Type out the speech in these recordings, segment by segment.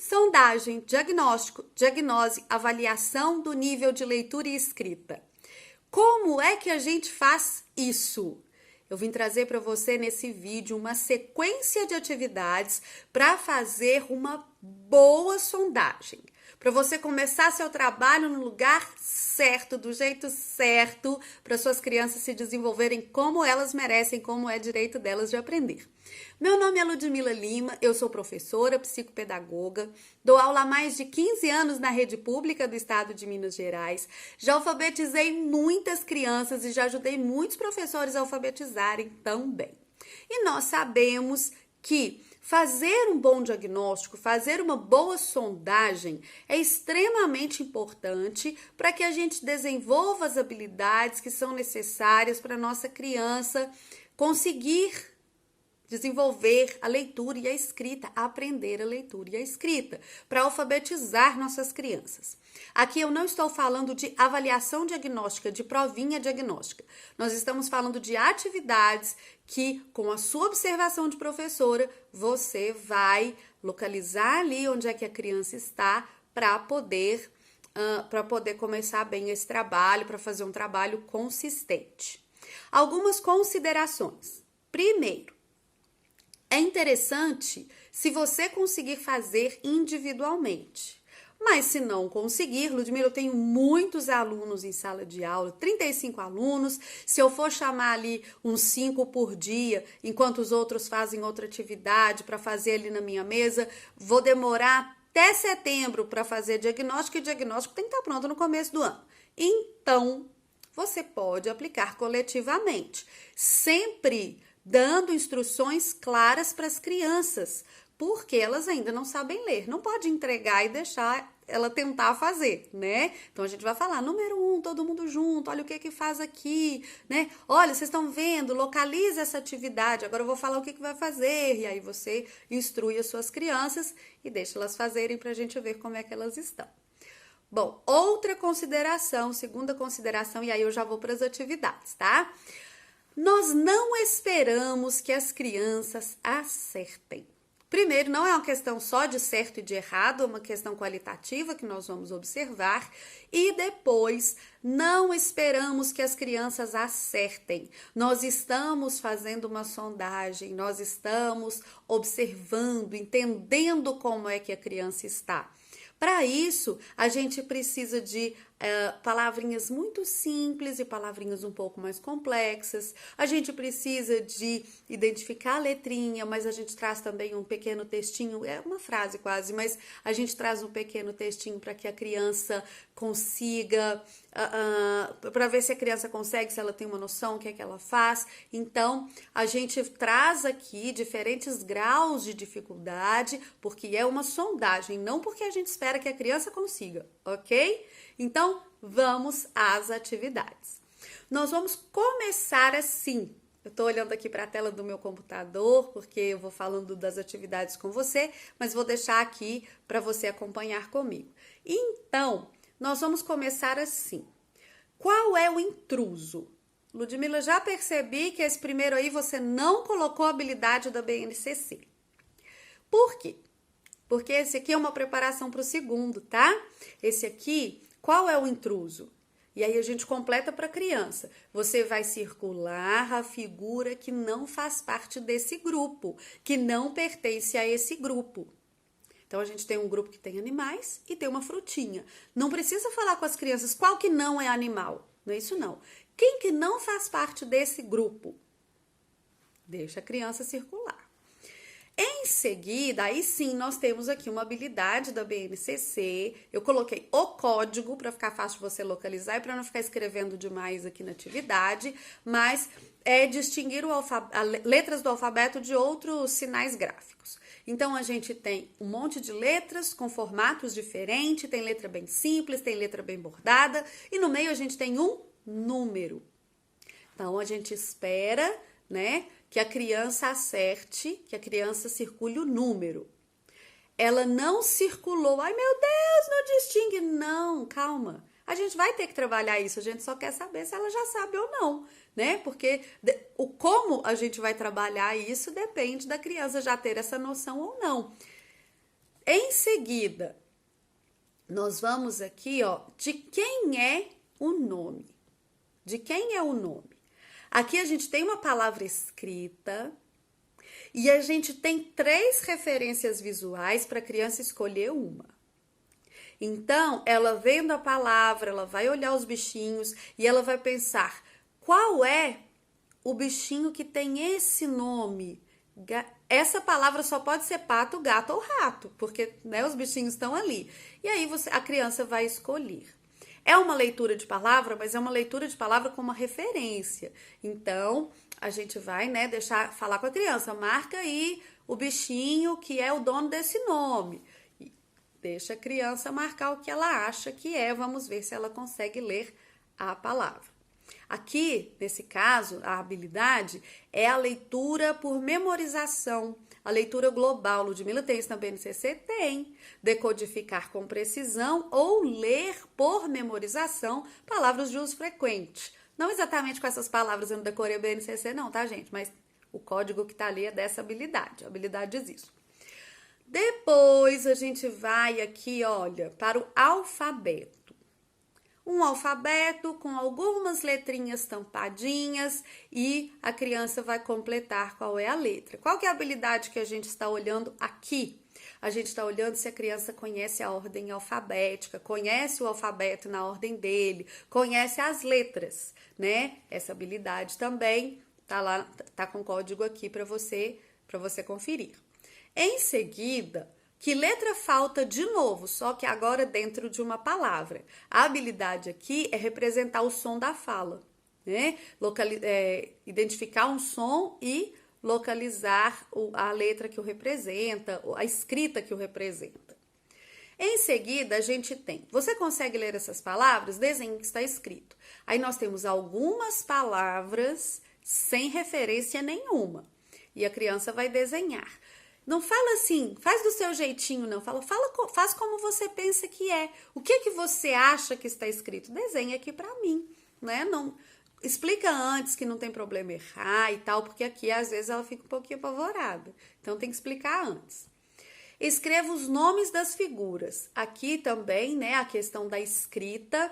Sondagem, diagnóstico, diagnose, avaliação do nível de leitura e escrita. Como é que a gente faz isso? Eu vim trazer para você nesse vídeo uma sequência de atividades para fazer uma boa sondagem. Para você começar seu trabalho no lugar certo, do jeito certo, para suas crianças se desenvolverem como elas merecem, como é direito delas de aprender. Meu nome é Ludmila Lima, eu sou professora, psicopedagoga, dou aula há mais de 15 anos na rede pública do estado de Minas Gerais, já alfabetizei muitas crianças e já ajudei muitos professores a alfabetizarem também. E nós sabemos que fazer um bom diagnóstico, fazer uma boa sondagem é extremamente importante para que a gente desenvolva as habilidades que são necessárias para a nossa criança conseguir desenvolver a leitura e a escrita, aprender a leitura e a escrita, para alfabetizar nossas crianças. Aqui eu não estou falando de avaliação diagnóstica, de provinha diagnóstica. Nós estamos falando de atividades que, com a sua observação de professora, você vai localizar ali onde é que a criança está para poder começar bem esse trabalho, para fazer um trabalho consistente. Algumas considerações. Primeiro, é interessante se você conseguir fazer individualmente. Mas se não conseguir, Ludmila, eu tenho muitos alunos em sala de aula, 35 alunos. Se eu for chamar ali uns 5 por dia, enquanto os outros fazem outra atividade para fazer ali na minha mesa, vou demorar até setembro para fazer diagnóstico, e diagnóstico tem que estar pronto no começo do ano. Então, você pode aplicar coletivamente, sempre dando instruções claras para as crianças, porque elas ainda não sabem ler. Não pode entregar e deixar ela tentar fazer, né? Então a gente vai falar, número 1, todo mundo junto, olha o que faz aqui, né? Olha, vocês estão vendo, localiza essa atividade, agora eu vou falar o que vai fazer, e aí você instrui as suas crianças e deixa elas fazerem para a gente ver como é que elas estão. Bom, outra consideração, segunda consideração, e aí eu já vou para as atividades, tá? Nós não esperamos que as crianças acertem. Primeiro, não é uma questão só de certo e de errado, é uma questão qualitativa que nós vamos observar. E depois, não esperamos que as crianças acertem. Nós estamos fazendo uma sondagem, nós estamos observando, entendendo como é que a criança está. Para isso, a gente precisa de palavrinhas muito simples e palavrinhas um pouco mais complexas. A gente precisa de identificar a letrinha, mas a gente traz também um pequeno textinho, é uma frase quase, mas a gente traz um pequeno textinho para que a criança consiga, para ver se a criança consegue, se ela tem uma noção, o que é que ela faz. Então, a gente traz aqui diferentes graus de dificuldade, porque é uma sondagem, não porque a gente espera que a criança consiga, ok? Então, vamos às atividades. Nós vamos começar assim. Eu estou olhando aqui para a tela do meu computador, porque eu vou falando das atividades com você, mas vou deixar aqui para você acompanhar comigo. Então, nós vamos começar assim. Qual é o intruso? Ludmila, já percebi que esse primeiro aí você não colocou a habilidade da BNCC. Por quê? Porque esse aqui é uma preparação para o segundo, tá? Esse aqui, qual é o intruso? E aí a gente completa para a criança. Você vai circular a figura que não faz parte desse grupo, que não pertence a esse grupo. Então, a gente tem um grupo que tem animais e tem uma frutinha. Não precisa falar com as crianças qual que não é animal. Não é isso, não. Quem que não faz parte desse grupo? Deixa a criança circular. Em seguida, aí sim, nós temos aqui uma habilidade da BNCC. Eu coloquei o código para ficar fácil de você localizar e para não ficar escrevendo demais aqui na atividade, mas é distinguir letras do alfabeto de outros sinais gráficos. Então, a gente tem um monte de letras com formatos diferentes, tem letra bem simples, tem letra bem bordada, e no meio a gente tem um número. Então, a gente espera, né, que a criança acerte, que a criança circule o número. Ela não circulou, ai meu Deus, não distingue. Não, calma. A gente vai ter que trabalhar isso, a gente só quer saber se ela já sabe ou não, né? Porque o como a gente vai trabalhar isso depende da criança já ter essa noção ou não. Em seguida, nós vamos aqui, ó, de quem é o nome. De quem é o nome? Aqui a gente tem uma palavra escrita e a gente tem 3 referências visuais para a criança escolher uma. Então, ela vendo a palavra, ela vai olhar os bichinhos e ela vai pensar, qual é o bichinho que tem esse nome? Essa palavra só pode ser pato, gato ou rato, porque, né, os bichinhos estão ali. E aí a criança vai escolher. É uma leitura de palavra, mas é uma leitura de palavra com uma referência. Então, a gente vai, né, falar com a criança, marca aí o bichinho que é o dono desse nome. Deixa a criança marcar o que ela acha que é, vamos ver se ela consegue ler a palavra. Aqui, nesse caso, a habilidade é a leitura por memorização, a leitura global. Ludmila tem isso na BNCC? Tem. Decodificar com precisão ou ler por memorização palavras de uso frequente. Não exatamente com essas palavras eu não decorei a BNCC não, tá, gente? Mas o código que tá ali é dessa habilidade. A habilidade diz isso. Depois a gente vai aqui, olha, para o alfabeto. Um alfabeto com algumas letrinhas tampadinhas e a criança vai completar qual é a letra. Qual que é a habilidade que a gente está olhando aqui? A gente está olhando se a criança conhece a ordem alfabética, conhece o alfabeto na ordem dele, conhece as letras, né? Essa habilidade também tá lá, tá com código aqui para você conferir. Em seguida, que letra falta de novo, só que agora dentro de uma palavra? A habilidade aqui é representar o som da fala, né? Identificar um som e localizar a letra que o representa, a escrita que o representa. Em seguida, a gente tem, você consegue ler essas palavras? Desenho que está escrito. Aí nós temos algumas palavras sem referência nenhuma e a criança vai desenhar. Não fala assim, faz do seu jeitinho, não. Faz como você pensa que é. O que você acha que está escrito? Desenha aqui para mim, né? Não, explica antes que não tem problema errar e tal, porque aqui às vezes ela fica um pouquinho apavorada. Então tem que explicar antes. Escreva os nomes das figuras. Aqui também, né, a questão da escrita,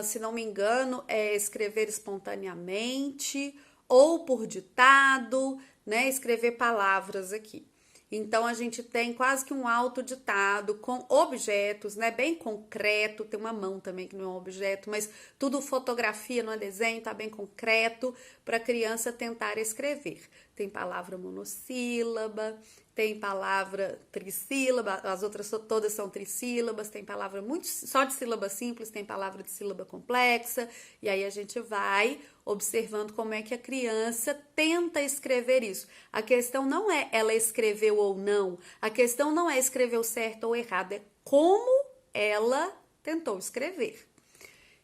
se não me engano, é escrever espontaneamente ou por ditado, né, escrever palavras aqui. Então, a gente tem quase que um autoditado com objetos, né? Bem concreto. Tem uma mão também que não é um objeto, mas tudo fotografia, não é desenho, tá bem concreto para a criança tentar escrever. Tem palavra monossílaba, tem palavra trissílaba, as outras todas são trissílabas, tem palavra só de sílaba simples, tem palavra de sílaba complexa, e aí a gente vai observando como é que a criança tenta escrever isso. A questão não é ela escreveu ou não, a questão não é escrever o certo ou errado, é como ela tentou escrever.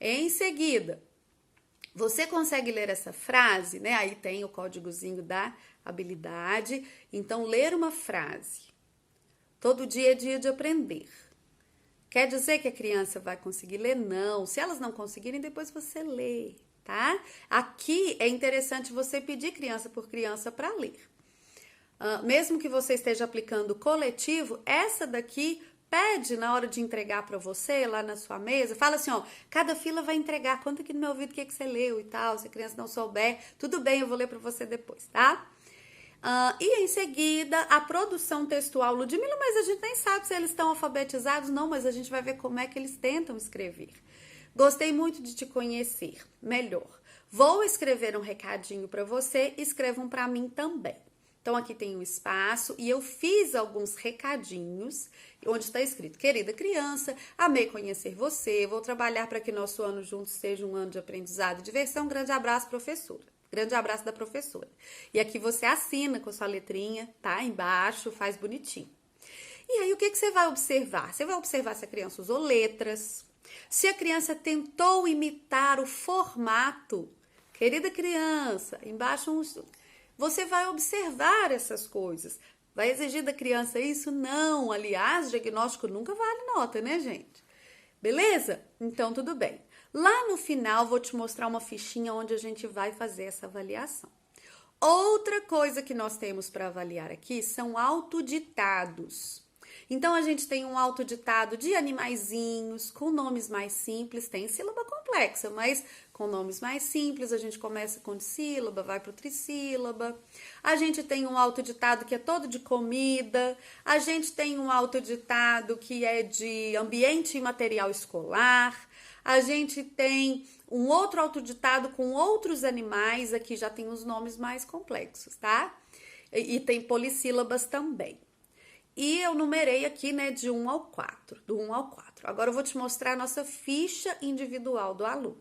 Em seguida, você consegue ler essa frase, né? Aí tem o códigozinho da habilidade. Então, ler uma frase. Todo dia é dia de aprender. Quer dizer que a criança vai conseguir ler? Não. Se elas não conseguirem, depois você lê, tá? Aqui é interessante você pedir criança por criança para ler. Mesmo que você esteja aplicando coletivo, essa daqui pede na hora de entregar para você lá na sua mesa, fala assim, ó, cada fila vai entregar, conta aqui no meu ouvido o que você leu e tal, se a criança não souber, tudo bem, eu vou ler para você depois, tá? E em seguida, a produção textual. Ludmila, mas a gente nem sabe se eles estão alfabetizados, não, mas a gente vai ver como é que eles tentam escrever. Gostei muito de te conhecer, melhor. Vou escrever um recadinho para você, escrevam para mim também. Então, aqui tem um espaço e eu fiz alguns recadinhos, onde está escrito, querida criança, amei conhecer você, vou trabalhar para que nosso ano juntos seja um ano de aprendizado e diversão. Grande abraço, professora. Grande abraço da professora. E aqui você assina com a sua letrinha, tá? Embaixo, faz bonitinho. E aí, o que você vai observar? Você vai observar se a criança usou letras, se a criança tentou imitar o formato. Querida criança, embaixo você vai observar essas coisas. Vai exigir da criança isso? Não. Aliás, diagnóstico nunca vale nota, né, gente? Beleza? Então, tudo bem. Lá no final, vou te mostrar uma fichinha onde a gente vai fazer essa avaliação. Outra coisa que nós temos para avaliar aqui são autoditados. Então, a gente tem um autoditado de animaizinhos, com nomes mais simples, tem sílaba complexa, mas com nomes mais simples, a gente começa com dissílaba, vai para o trissílaba. A gente tem um autoditado que é todo de comida, a gente tem um autoditado que é de ambiente e material escolar, a gente tem um outro autoditado com outros animais, aqui já tem os nomes mais complexos, tá? E tem polissílabas também. E eu numerei aqui, né, de 1 ao 4, do 1 ao 4. Agora eu vou te mostrar a nossa ficha individual do aluno.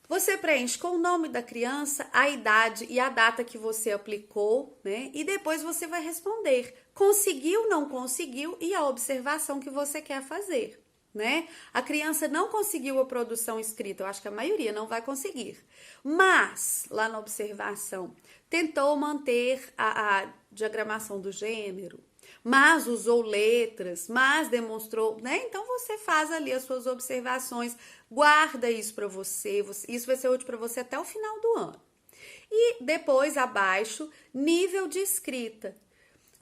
Você preenche com o nome da criança, a idade e a data que você aplicou, né? E depois você vai responder. Conseguiu, não conseguiu e a observação que você quer fazer, né? A criança não conseguiu a produção escrita, eu acho que a maioria não vai conseguir. Mas, lá na observação, tentou manter a diagramação do gênero, mas usou letras, mas demonstrou, né? Então você faz ali as suas observações, guarda isso para você, isso vai ser útil para você até o final do ano. E depois, abaixo, nível de escrita.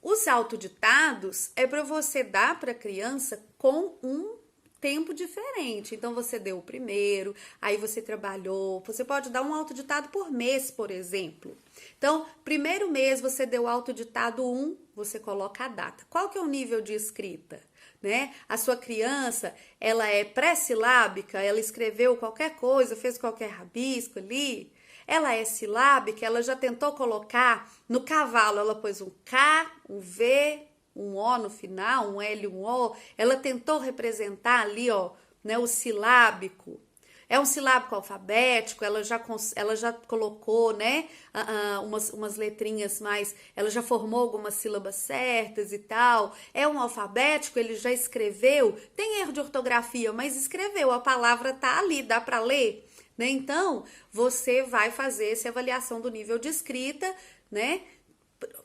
Os autoditados é para você dar para a criança com um tempo diferente. Então, você deu o primeiro, aí você trabalhou. Você pode dar um autoditado por mês, por exemplo. Então, primeiro mês você deu autoditado 1, você coloca a data. Qual que é o nível de escrita? Né? A sua criança, ela é pré-silábica, ela escreveu qualquer coisa, fez qualquer rabisco ali. Ela é silábica, ela já tentou colocar no cavalo, ela pôs um K, um V, um O no final, um L, um O, ela tentou representar ali, ó, né, o silábico. É um silábico alfabético, ela já colocou, né, umas letrinhas mais, ela já formou algumas sílabas certas e tal. É um alfabético, ele já escreveu, tem erro de ortografia, mas escreveu, a palavra tá ali, dá para ler, né? Então, você vai fazer essa avaliação do nível de escrita, né?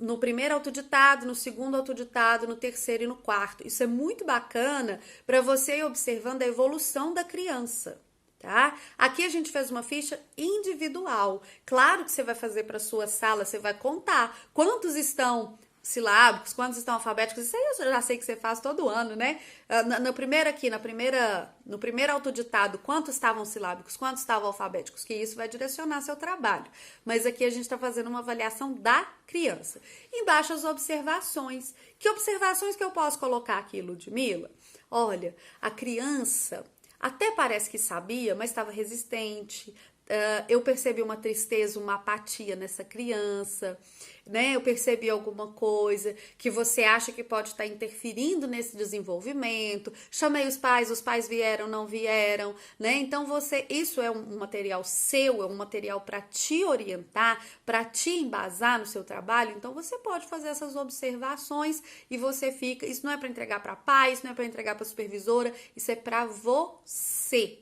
No primeiro autoditado, no segundo autoditado, no terceiro e no quarto. Isso é muito bacana para você ir observando a evolução da criança, tá? Aqui a gente fez uma ficha individual. Claro que você vai fazer para sua sala, você vai contar quantos estão silábicos, quantos estão alfabéticos. Isso aí eu já sei que você faz todo ano, né? No primeiro autoditado, quantos estavam silábicos, quantos estavam alfabéticos, que isso vai direcionar seu trabalho. Mas aqui a gente está fazendo uma avaliação da criança. Embaixo as observações. Que observações que eu posso colocar aqui, Ludmila? Olha, a criança até parece que sabia, mas estava resistente. Eu percebi uma tristeza, uma apatia nessa criança, né? Eu percebi alguma coisa que você acha que pode estar interferindo nesse desenvolvimento. Chamei os pais vieram, não vieram, né? Então isso é um material seu, é um material para te orientar, para te embasar no seu trabalho. Então você pode fazer essas observações e você fica. Isso não é para entregar para pai, isso não é para entregar para supervisora, isso é para você.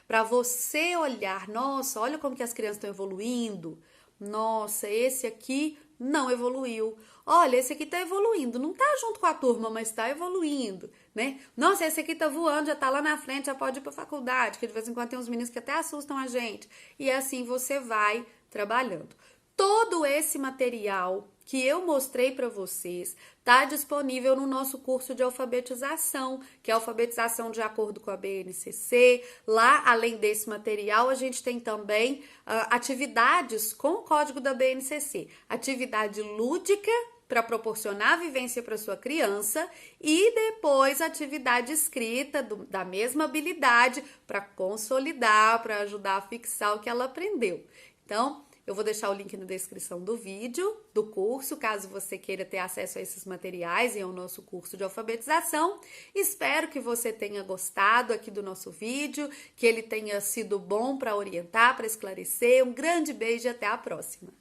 Para você olhar, nossa, olha como que as crianças estão evoluindo. Nossa, esse aqui não evoluiu. Olha, esse aqui tá evoluindo. Não tá junto com a turma, mas tá evoluindo, né? Nossa, esse aqui tá voando, já tá lá na frente, já pode ir pra faculdade, que de vez em quando tem uns meninos que até assustam a gente. E assim você vai trabalhando. Todo esse material que eu mostrei para vocês está disponível no nosso curso de alfabetização, que é alfabetização de acordo com a BNCC. Lá, além desse material, a gente tem também atividades com o código da BNCC. Atividade lúdica para proporcionar vivência para sua criança e depois atividade escrita da mesma habilidade para consolidar, para ajudar a fixar o que ela aprendeu. Então, eu vou deixar o link na descrição do vídeo, do curso, caso você queira ter acesso a esses materiais e ao nosso curso de alfabetização. Espero que você tenha gostado aqui do nosso vídeo, que ele tenha sido bom para orientar, para esclarecer. Um grande beijo e até a próxima!